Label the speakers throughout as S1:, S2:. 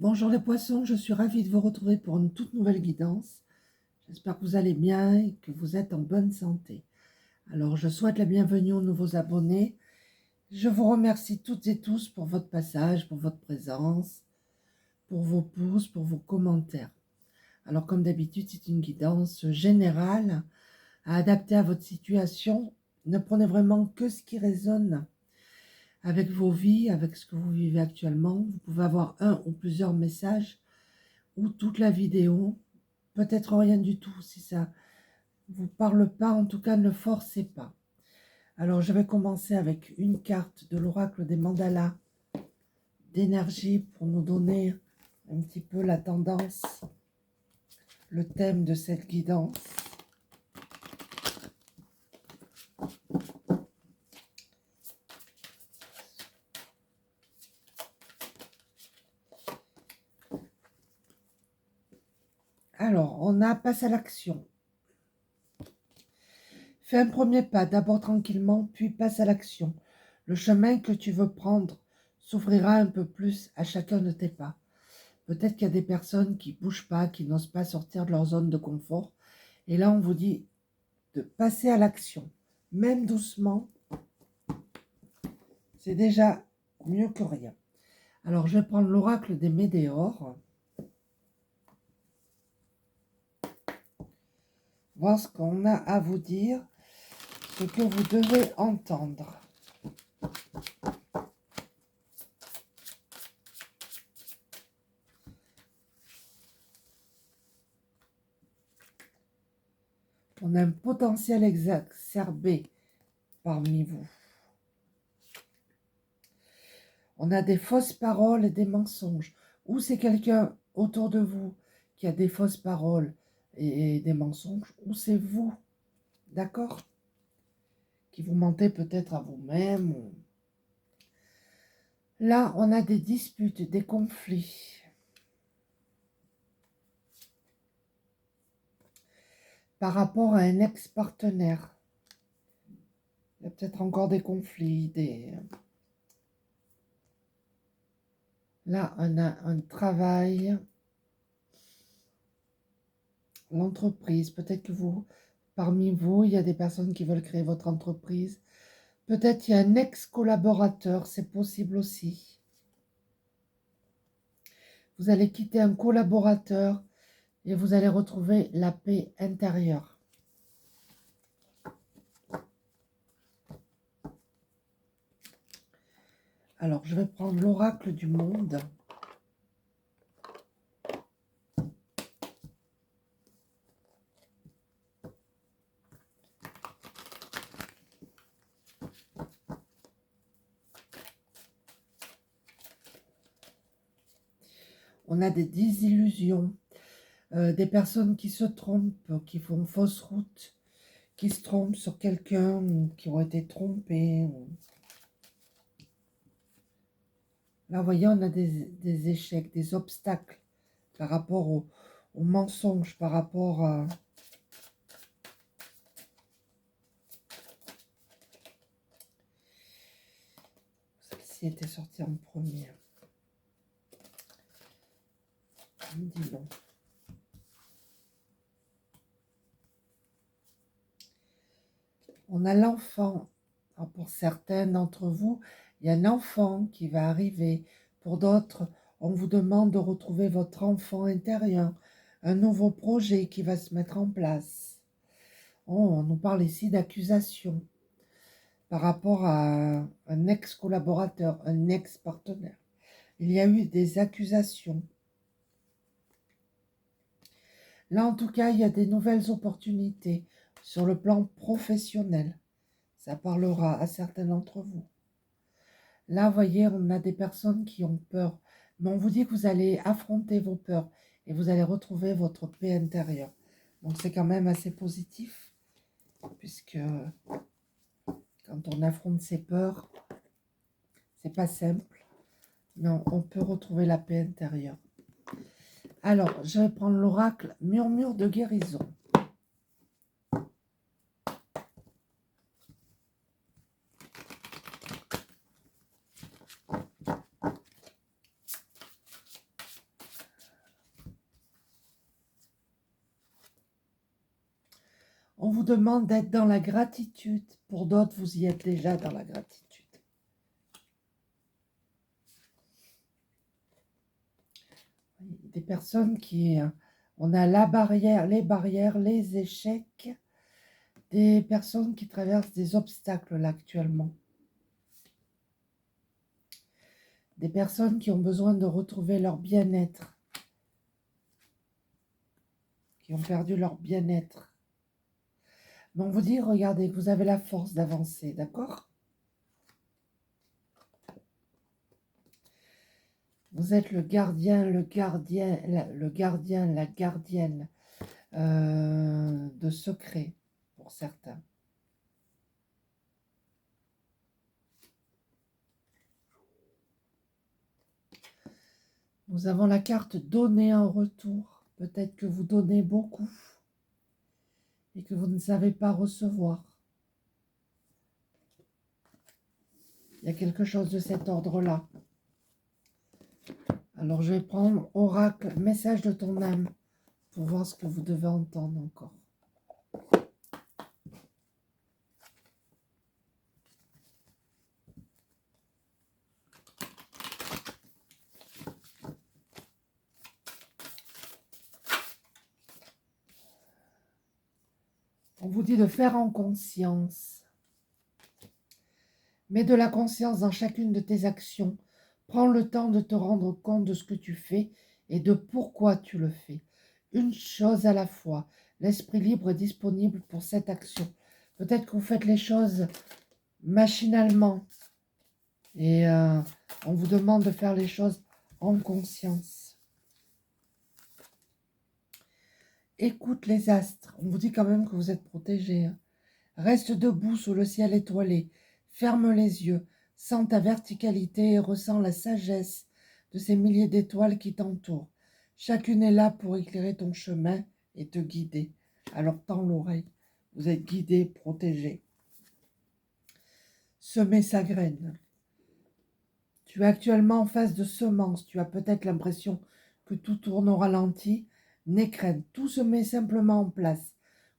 S1: Bonjour les poissons, je suis ravie de vous retrouver pour une toute nouvelle guidance. J'espère que vous allez bien et que vous êtes en bonne santé. Alors je souhaite la bienvenue aux nouveaux abonnés. Je vous remercie toutes et tous pour votre passage, pour votre présence, pour vos pouces, pour vos commentaires. Alors comme d'habitude, c'est une guidance générale à adapter à votre situation. Ne prenez vraiment que ce qui résonne avec vos vies, avec ce que vous vivez actuellement. Vous pouvez avoir un ou plusieurs messages ou toute la vidéo, peut-être rien du tout. Si ça vous parle pas, en tout cas, ne forcez pas. Alors, je vais commencer avec une carte de l'oracle des mandalas d'énergie pour nous donner un petit peu la tendance, le thème de cette guidance. Alors, on a passe à l'action. Fais un premier pas, d'abord tranquillement, puis passe à l'action. Le chemin que tu veux prendre s'ouvrira un peu plus à chacun de tes pas. Peut-être qu'il y a des personnes qui ne bougent pas, qui n'osent pas sortir de leur zone de confort. Et là, on vous dit de passer à l'action. Même doucement, c'est déjà mieux que rien. Alors, je vais prendre l'oracle des météores. Voir ce qu'on a à vous dire, ce que vous devez entendre. On a un potentiel exacerbé parmi vous. On a des fausses paroles et des mensonges. Ou c'est quelqu'un autour de vous qui a des fausses paroles et des mensonges, ou c'est vous, d'accord, qui vous mentez peut-être à vous-même. Là, on a des disputes, des conflits. Par rapport à un ex-partenaire. Il y a peut-être encore des conflits, Là, on a un travail, l'entreprise. Peut-être que parmi vous, il y a des personnes qui veulent créer votre entreprise. Peut-être il y a un ex-collaborateur, c'est possible aussi. Vous allez quitter un collaborateur et vous allez retrouver la paix intérieure. Alors, je vais prendre l'oracle du monde. On a des désillusions, des personnes qui se trompent, qui font fausse route, qui se trompent sur quelqu'un ou qui ont été trompés. Là, vous voyez, on a des échecs, des obstacles par rapport aux mensonges, par rapport à... Celle-ci était sortie en premier. Dis non. On a l'enfant. Pour certains d'entre vous, il y a un enfant qui va arriver. Pour d'autres, on vous demande de retrouver votre enfant intérieur. Un nouveau projet qui va se mettre en place. Oh, on nous parle ici d'accusation par rapport à un ex-collaborateur, un ex-partenaire. Il y a eu des accusations. Là, en tout cas, il y a des nouvelles opportunités sur le plan professionnel. Ça parlera à certains d'entre vous. Là, vous voyez, on a des personnes qui ont peur. Mais on vous dit que vous allez affronter vos peurs et vous allez retrouver votre paix intérieure. Donc, c'est quand même assez positif, puisque quand on affronte ses peurs, c'est pas simple, mais on peut retrouver la paix intérieure. Alors, je vais prendre l'oracle murmure de guérison. demande d'être dans la gratitude. Pour d'autres, vous y êtes déjà dans la gratitude. Des personnes qui... on a la barrière, les échecs. Des personnes qui traversent des obstacles là actuellement. Des personnes qui ont besoin de retrouver leur bien-être. Qui ont perdu leur bien-être. Mais on vous dit, regardez, que vous avez la force d'avancer, d'accord? Vous êtes le gardien, la gardienne de secrets pour certains. Nous avons la carte donner en retour. Peut-être que vous donnez beaucoup et que vous ne savez pas recevoir. Il y a quelque chose de cet ordre-là. Alors je vais prendre oracle, message de ton âme, pour voir ce que vous devez entendre encore. On vous dit de faire en conscience. Mets de la conscience dans chacune de tes actions. Prends le temps de te rendre compte de ce que tu fais et de pourquoi tu le fais. Une chose à la fois. L'esprit libre est disponible pour cette action. Peut-être que vous faites les choses machinalement. Et on vous demande de faire les choses en conscience. Écoute les astres. On vous dit quand même que vous êtes protégés. Hein. Reste debout sous le ciel étoilé. Ferme les yeux. Sens ta verticalité et ressens la sagesse de ces milliers d'étoiles qui t'entourent. Chacune est là pour éclairer ton chemin et te guider. Alors tends l'oreille. Vous êtes guidés, protégés. Semer sa graine. Tu es actuellement en phase de semence. Tu as peut-être l'impression que tout tourne au ralenti. N'aie crainte. Tout se met simplement en place.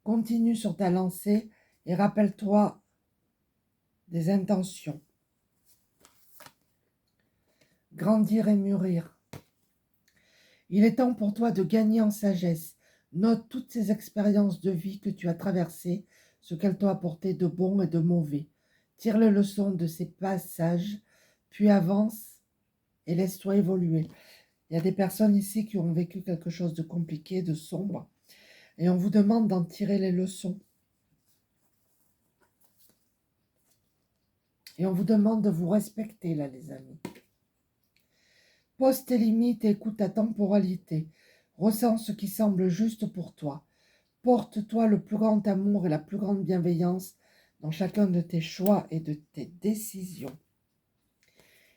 S1: Continue sur ta lancée et rappelle-toi des intentions. Grandir et mûrir. Il est temps pour toi de gagner en sagesse. Note toutes ces expériences de vie que tu as traversées, ce qu'elles t'ont apporté de bon et de mauvais. Tire les leçons de ces passages, puis avance et laisse-toi évoluer. Il y a des personnes ici qui ont vécu quelque chose de compliqué, de sombre, et on vous demande d'en tirer les leçons. Et on vous demande de vous respecter, là, les amis. Pose tes limites et écoute ta temporalité. Ressens ce qui semble juste pour toi. Porte-toi le plus grand amour et la plus grande bienveillance dans chacun de tes choix et de tes décisions.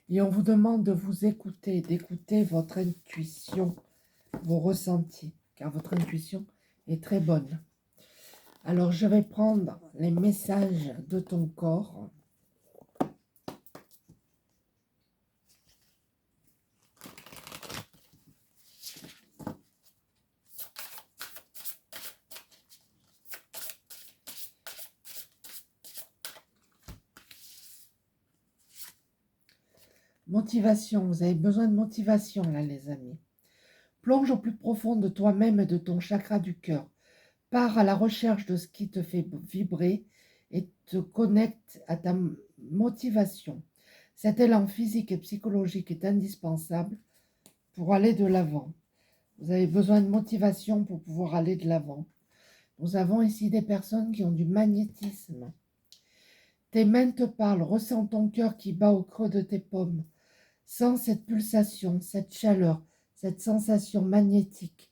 S1: Et on vous demande de vous écouter, d'écouter votre intuition, vos ressentis, car votre intuition est très bonne. Alors je vais prendre les messages de ton corps. Motivation, vous avez besoin de motivation là les amis. Plonge au plus profond de toi-même et de ton chakra du cœur. Pars à la recherche de ce qui te fait vibrer et te connecte à ta motivation. Cet élan physique et psychologique est indispensable pour aller de l'avant. Vous avez besoin de motivation pour pouvoir aller de l'avant. Nous avons ici des personnes qui ont du magnétisme. Tes mains te parlent, ressens ton cœur qui bat au creux de tes paumes. Sens cette pulsation, cette chaleur, cette sensation magnétique.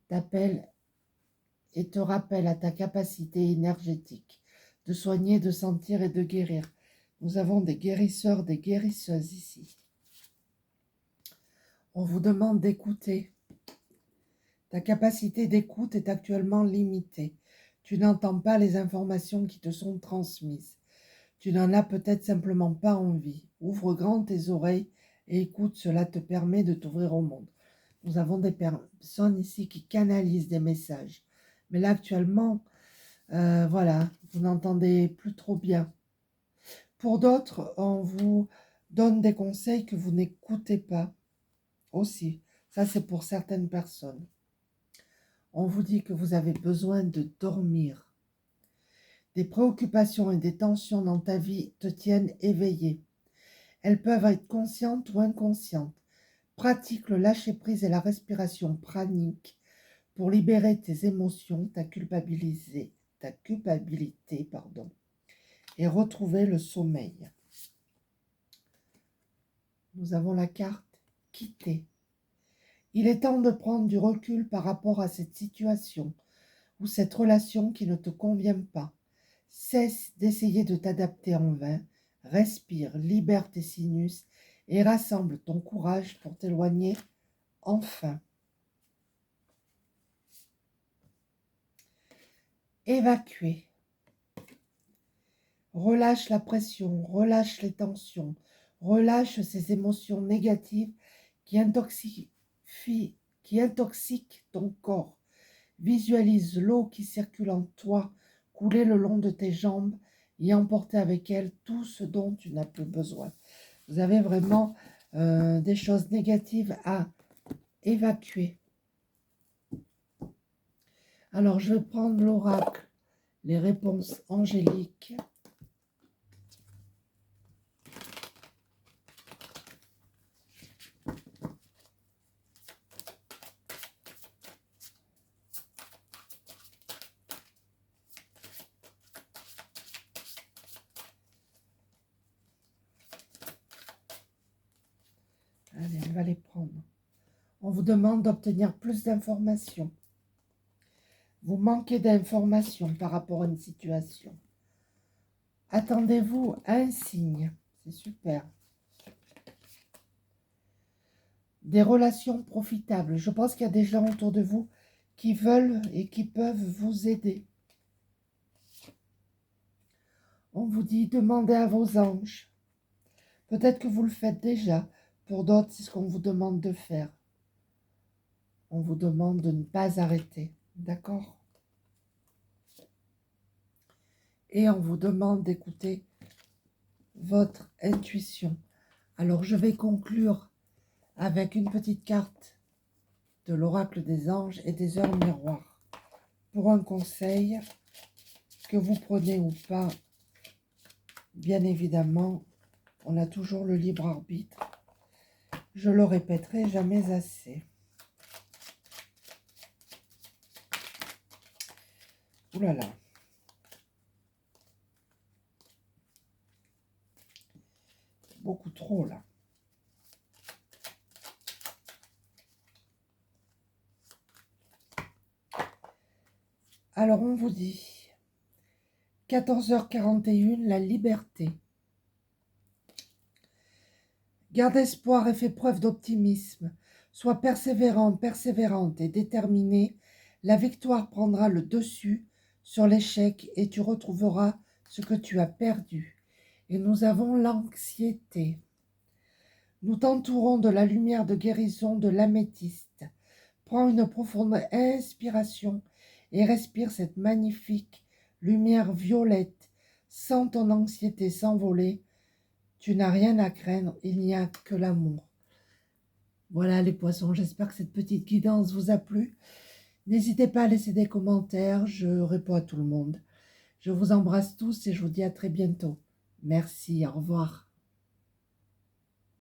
S1: T'appelle et te rappelle à ta capacité énergétique de soigner, de sentir et de guérir. Nous avons des guérisseurs, des guérisseuses ici. On vous demande d'écouter. Ta capacité d'écoute est actuellement limitée. Tu n'entends pas les informations qui te sont transmises. Tu n'en as peut-être simplement pas envie. Ouvre grand tes oreilles et écoute, cela te permet de t'ouvrir au monde. Nous avons des personnes ici qui canalisent des messages. Mais là, actuellement, Voilà, vous n'entendez plus trop bien. Pour d'autres, on vous donne des conseils que vous n'écoutez pas aussi. Ça, c'est pour certaines personnes. On vous dit que vous avez besoin de dormir. Des préoccupations et des tensions dans ta vie te tiennent éveillé. Elles peuvent être conscientes ou inconscientes. Pratique le lâcher-prise et la respiration pranique pour libérer tes émotions, ta culpabilité, et retrouver le sommeil. Nous avons la carte quitter. Il est temps de prendre du recul par rapport à cette situation ou cette relation qui ne te convient pas. Cesse d'essayer de t'adapter en vain. Respire, libère tes sinus et rassemble ton courage pour t'éloigner enfin. Évacuer. Relâche la pression, relâche les tensions, relâche ces émotions négatives qui intoxiquent ton corps. Visualise l'eau qui circule en toi couler le long de tes jambes et emporter avec elle tout ce dont tu n'as plus besoin. Vous avez vraiment des choses négatives à évacuer. Alors, je vais prendre l'oracle, les réponses angéliques. Allez, on va les prendre. On vous demande d'obtenir plus d'informations. Vous manquez d'informations par rapport à une situation. Attendez-vous à un signe. C'est super. Des relations profitables. Je pense qu'il y a des gens autour de vous qui veulent et qui peuvent vous aider. On vous dit demandez à vos anges. Peut-être que vous le faites déjà. Pour d'autres, c'est ce qu'on vous demande de faire. On vous demande de ne pas arrêter. D'accord ? Et on vous demande d'écouter votre intuition. Alors, je vais conclure avec une petite carte de l'oracle des anges et des heures miroirs. Pour un conseil, que vous prenez ou pas, bien évidemment, on a toujours le libre arbitre. Je le répéterai jamais assez. Ouh là là. Beaucoup trop là. Alors on vous dit 14h41, la liberté. Garde espoir et fais preuve d'optimisme. Sois persévérant, persévérante et déterminée. La victoire prendra le dessus sur l'échec et tu retrouveras ce que tu as perdu. Et nous avons l'anxiété. Nous t'entourons de la lumière de guérison de l'améthyste. Prends une profonde inspiration et respire cette magnifique lumière violette. Sens ton anxiété s'envoler. Tu n'as rien à craindre, il n'y a que l'amour. Voilà les poissons, j'espère que cette petite guidance vous a plu. N'hésitez pas à laisser des commentaires, je réponds à tout le monde. Je vous embrasse tous et je vous dis à très bientôt. Merci, au revoir.